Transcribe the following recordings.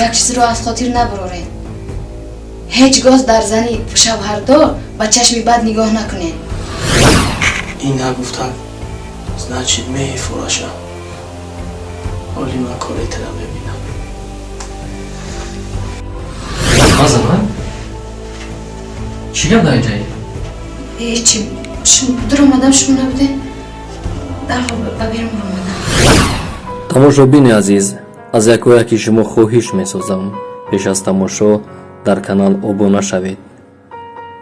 یک چیز رو از خاطر نبرورین. هیچ گاز در زنی شوهردار با چشمی بد نگاه نکنین. این نگفته значит میفروشم. ولی من کاری ترا ببینم. مازن چی گپ در اینجایی؟ هیچی در اومدم شما نبوده در با بیرون اومدم. тамошобини азиз аз якояки шумо хоҳиш месозам пеш аз тамошо дар канал обуна шавед.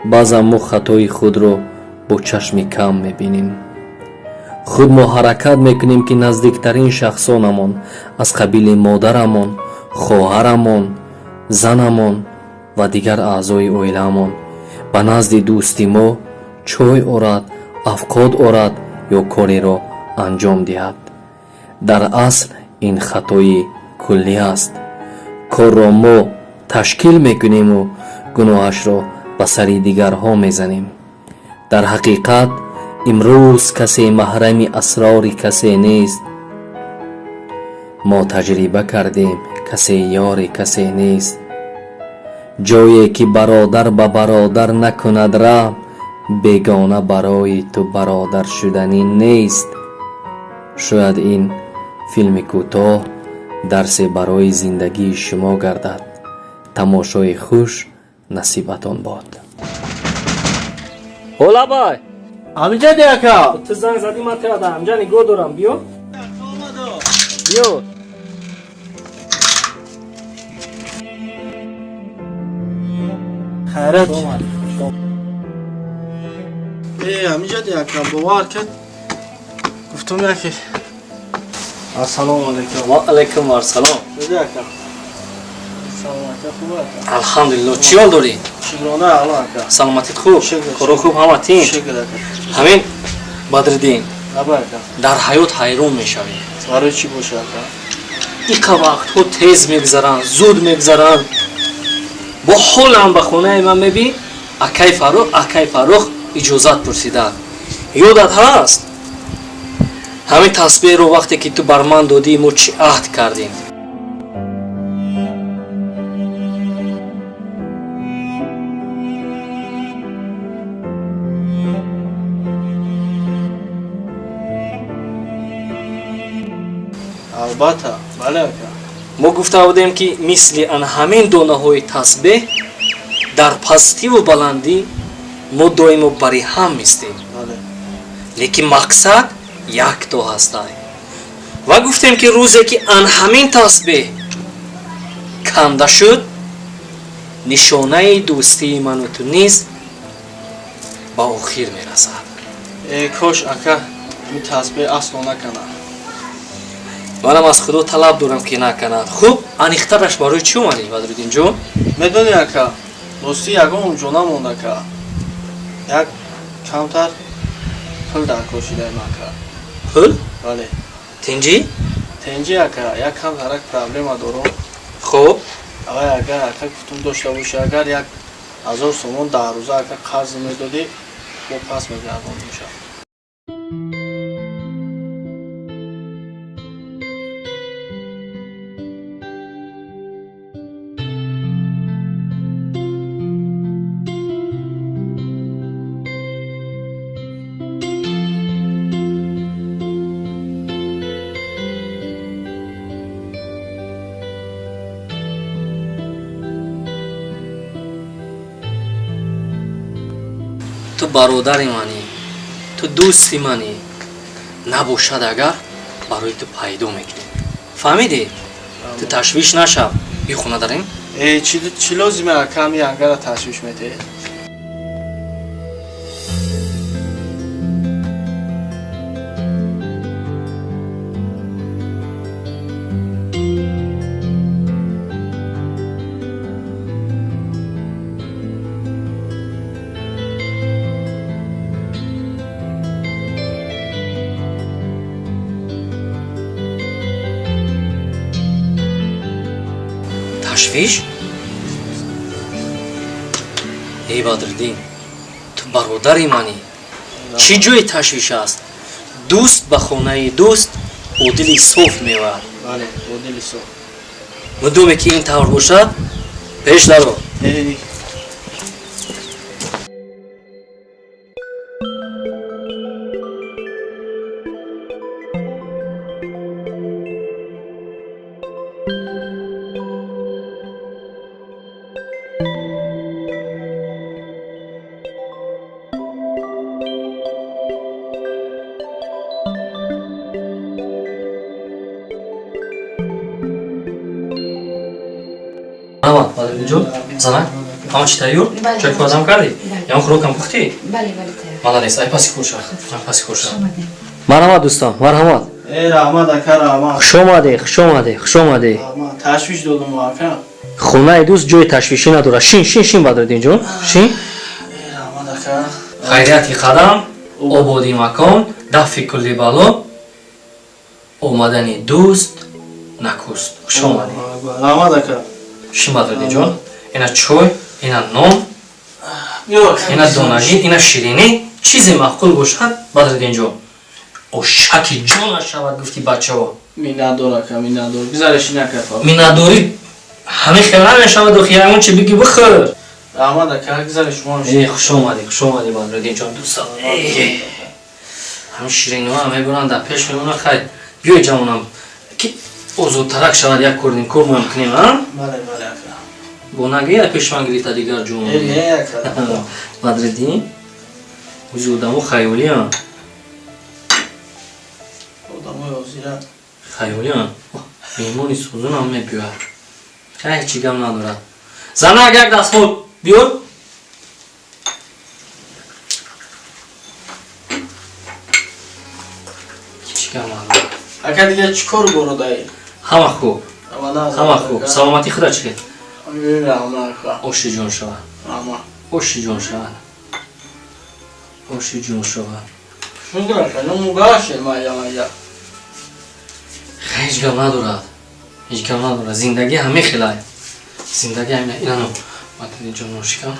баъзан мо хатои худро бо чашми кам мебинем. худ мо ҳаракат мекунем ки наздиктарин шахсонамон аз қабили модарамон, хоҳарамон, занамон ва дигар аъзои оилаамон ба назди дӯсти мо чой орад, афқод орад ё кореро анҷом диҳад. дар асл ин хатои куллӣ аст. корро мо ташкил мекунему гуноҳашро ба сари дигарҳо мезанем. дар ҳақиқат имрӯз касе маҳрами асрори касе нест. мо таҷриба кардем касе ёри касе нест. ҷое ки бародар ба бародар накунад раҳм бегона барои ту бародар шуданӣ нест. шояд ин филми кӯтоҳ дарсе барои зиндагии шумо гардад. тамошои хуш насибатон бод. ҳолабай амиҷади ака. ту занг задӣ ман теада ҳамҷа нигоҳ дорам. биё биё хайрат. амиҷади ака бовар кард. гуфтум яке ассалому алайкум. ва алайкум ассалом. шуди ака. саломати хуб ака. алҳамдулилло. чӣ ҳол дорӣ? шукрона аъло ака. саломатит хуб? коро хуб ҳама тинч? шукр ака. ҳамин бадриддин аба ака. дар ҳаёт ҳайрон мешавӣ. барои чӣ боша ака? ика вақтҳо тез мегзаранд, зуд мегзаранд. бо ҳолам ба хонаи ман мебин акай фаррух иҷозат пурсида. ёдат ҳаст ҳамин тасбеҳро вақте ки ту бар ман додӣ мо чӣ аҳд кардем? албатта бале ака. мо гуфта будем ки мисли ан ҳамин донаҳои тасбеҳ дар пастиву баландӣ мо доимо бари ҳам истем. бале. лекин мақсад якто ҳастай. ва гуфтем ки рӯзе ки ан ҳамин тасбеҳ канда шуд нишонаи дӯстии ману ту низ ба охир мерасад. кош ака ин тасбеҳ асло накана. манам аз худо талаб дорам ки наканад. хуб анихтараш барои чӣ омадӣ бадруддин ҷон? медонӣ ака дӯстӣ ягон онҷо намонд ака. як камтар пул дар кор шудаем ака. пул? бале. тинҷӣ? тенҷи ака як камтарак проблема дорам. хуб авай агар ака гуфтум дошта бошӣ агар 1000 сомон дар рӯза ака қарз медодӣ бо пас мегардонем шав. ту бародари манӣ, ту дӯсти манӣ. набошад агар барои ту пайдо мекунем. фаҳмидӣ? ту ташвиш нашав. бӣ хона дарем. чӣ лозиме ака ҳами ангара ташвиш метаҳед? ташвиш? эй бадриддин, ту бародари манӣ. чӣ ҷои ташвиш аст? дӯст ба хонаи дӯст бо дили соф меояд. бале бо дили соф. мудоме ки ин тавр бошад пеш даро. ای Ама, Бадруddinjon, Занак, ҳама чӣ тайёр? Бале. Чой бозам кардӣ? Бале. Ям хӯрокам пухтӣ? бале бале тайёр. Молодец, ай паси кӯрша. Ай паси кӯрша. Омадем. Марҳамат дӯстон, марҳамат. ای رحمت اکا رحمت Хуш омадӣ, хуш омадӣ, хуш омадӣ. رحمت تشویش دادم اکا Хонаи дӯст ҷои ташвишӣ надорад. Шин, шин, шин Бадруddинjon. Шин. ای رحمت اکا Хайрияти қадам, ободи макон, дафи кулли бало, омадани дӯст, накуст. Хуш омадӣ. رحمت اکا Шин Бадруddинjon. Ина чой, ина нон, بیا اکا ина донагӣ, ина ширинӣ. Чизе маъқул бошад Бадруddинjon. Ошаки ҷонаш шавад гуфти бачаҳо. مینادور اکا مینادور بذارش این اکا فا Минадорӣ ҳамин хела мешавад охи ягон чи биги бихӯр. رحمت اکا بذارش مانش Хуш омадӣ Бадруddинjon дӯстам. Ҳамин шириниҳо ҳам мебуранд дар пеш мемонад. Хай биёй ҷавонам ки озодтарак шавад як курдим кор мумкунем а? بله بله اکا Бо наги як пешван гирифта дигар ҷон. ای نه اکا Бадруddин ӯзи одамо хаёлиам. آدمای وزیرم Хаёлиам. Меҳмони созунам мебиёяд. Хай ҳеҷ гап надорад. Занак як дастмол биёр. ҳеҷ гап надорад. اکا دیگه چیکار برده ҳама хуб, ҳама хуб. Саломатӣ худа чӣ? رحمت اکا Оши ҷон шавад. رحمت Оши ҷон шавад. Оши ҷон шавад. شکر اکا نمو باشه مایا مایا ҳеҷ гап надорад. ҳеҷ гап надорад. Зиндагӣ ҳамин хелай. Зиндагӣ ҳамин инано. Бадруddинjon ношикам.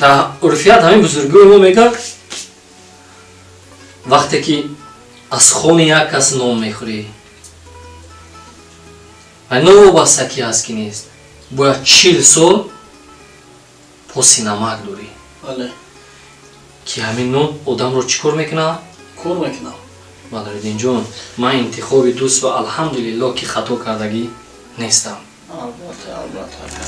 Дар урфият ҳамин бузургои мо мегӯяд вақте ки аз хони як кас ном мехӯрӣ ва новобаста ки ҳаст ки нест, бояд 40 сол поси намак дорӣ بله ки ҳамин ном одамро чӣ кор мекунад? کور میکنم Бадруddинjon, ман интихоби дӯст ва алҳамдулиллоҳ ки хато кардагӣ нестам. البته البته اکا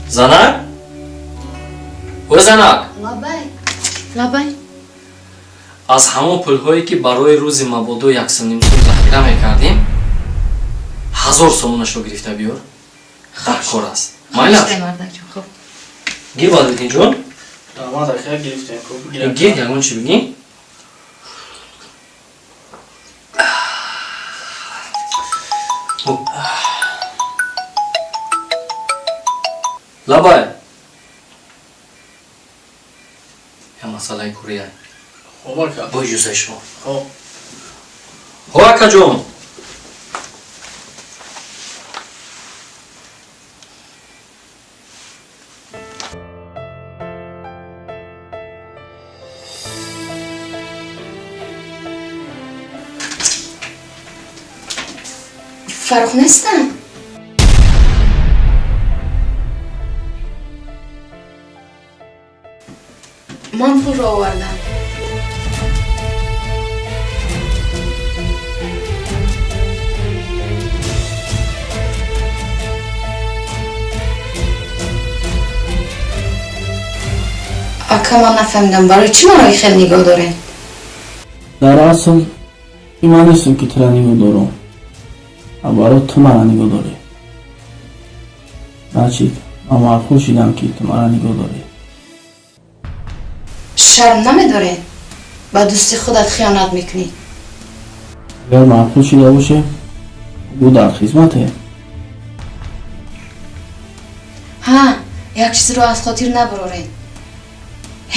Занак? О Занак! Лабай. Лабай. аз ҳамон пулҳое ки барои рӯзи мабодо 1.5 сом захира мекардем 1000 сомонашро гирифта биёр. даркор аст. Майла. Хоштай мардакҷон. Хуб. Гир Бадруddинjon. رحمت اکا گرفتیم خوب Гир ягон чӣ бигӣ? Лабай. Я масъалаи курия. خوب اکا Бо иҷозаи шумо. خوب Ҳо акаҷон. Фаррух нестам? Ман пулро овардам. Ака, ман нафаҳмидам барои чӣ маро хел нигоҳ доред? дар асл ин ман нестам ки тура нигоҳ дорам, а барои ту мара нигоҳ дорӣ. Начид ман маъқул шидам ки ту мара нигоҳ дорӣ. Шарм намедоред? Ба дӯсти худат хиёнат мекунӣ. агар маъқул шуда боше гӯ дар хизмате. ҳа, як чизро аз хотир набуроред.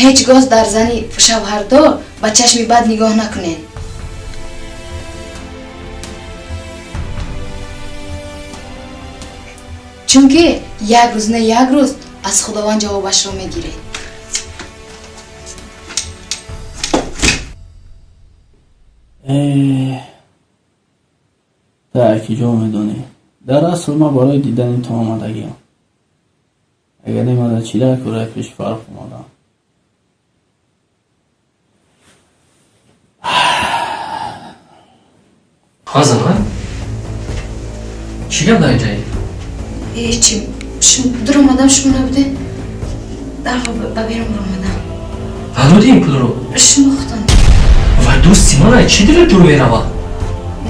ҳеҷ гоз дар зани шавҳардор ба чашми бад нигоҳ накунед. чунки як рӯз не як рӯз аз худованд ҷавобашро мегиред. так ҷо медонӣ дар асл ма барои дидани то омадагиам. агар немада чилак ӯра пеш фарқ омадам. Hazır ha? Çiğ yapma önce. هیچی در اومدم شما نبوده در ببیرم رو اومدم Aludin pul رو. شناختم و دوستی من چی داره دور میره با؟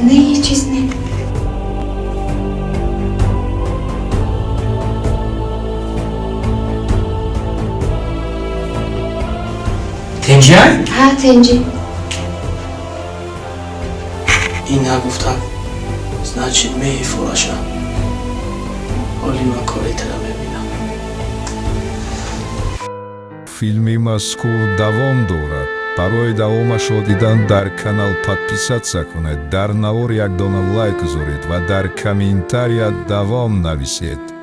نه یه چیز نه Tenciye? ها تنجی این نگفتم значит میفروشم حالی من کاری ترا میبینم. филми мазкур давом дорад. барои давомашро дидан дар канал подписатсия кунед, дар навор як дона лайк гузоред ва дар комментария давом нависед.